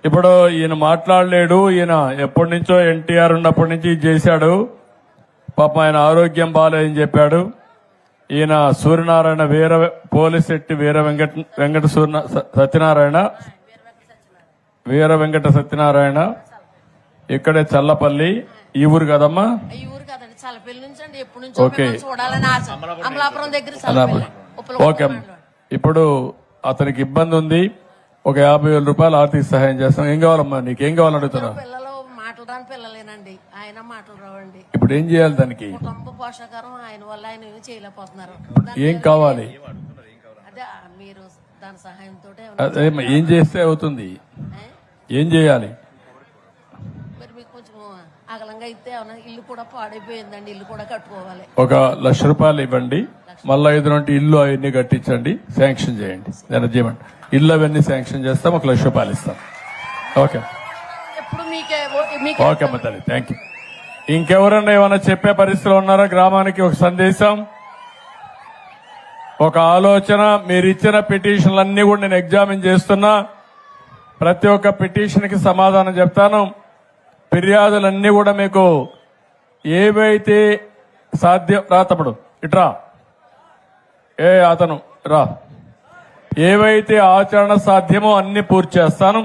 ఇప్పుడు ఈయన మాట్లాడలేడు. ఈయన ఎప్పటి నుంచో ఎన్టీఆర్ ఉన్నప్పటి నుంచి ఇది చేశాడు. పాపం ఆయన ఆరోగ్యం బాగాలేదని చెప్పాడు. ఈయన సూర్యనారాయణ పోలిశెట్టి వీర వెంకట సత్యనారాయణ ఇక్కడే చల్లపల్లి. ఈ ఊరు కదమ్మా? ఈ ఊరు కదండి, చల్లపల్లి నుంచి అండి. ఎప్పటి నుంచో చూడాలని ఆశ. అమలాపురం దగ్గర. ఓకే, ఇప్పుడు అతనికి ఇబ్బంది ఉంది. ఒక 50,000 రూపాయలు ఆర్థిక సహాయం చేస్తాం. ఏం కావాలమ్మా? నీకేం కావాలని అడుగుతున్నా? పిల్లలు మాటలు రాని పిల్లలేనండి, ఆయన మాటలు రావండి. ఇప్పుడు ఏం చేయాలి దానికి? కుటుంబ పోషకారం ఆయన వల్ల ఆయన ఏమీ చేయలేకపోతున్నారు. ఏం కావాలి? అదే మీరు దాని సహాయంతో అదే ఏం చేస్తే అవుతుంది? ఏం చేయాలి? మరి మీకు కొంచెం అగలంగా అయితే ఇల్లు కూడా పాడైపోయిందండి, ఇల్లు కూడా కట్టుకోవాలి. ఒక 1,00,000 రూపాయలు ఇవ్వండి, మళ్ళా 5 నుండి ఇల్లు అవన్నీ కట్టించండి, శాంక్షన్ చేయండి. నేను చేయమండి, ఇల్లు అవన్నీ శాంక్షన్ చేస్తాం, 1,00,000 రూపాయలు ఇస్తాం. ఓకే ఓకే అమ్మ తల్లి, థ్యాంక్ యూ. ఇంకెవరన్నా ఏమైనా చెప్పే పరిస్థితిలో ఉన్నారా? గ్రామానికి ఒక సందేశం, ఒక ఆలోచన. మీరు ఇచ్చిన పిటిషన్లన్నీ కూడా నేను ఎగ్జామిన్ చేస్తున్నా. ప్రతి ఒక్క పిటిషన్ కి సమాధానం చెప్తాను. ఫిర్యాదులన్నీ కూడా మీకు ఏవైతే సాధ్యం, రా తమ్ముడు ఇట్రా, అతను రా, ఏవైతే ఆచరణ సాధ్యమో అన్ని పూర్తి చేస్తాను.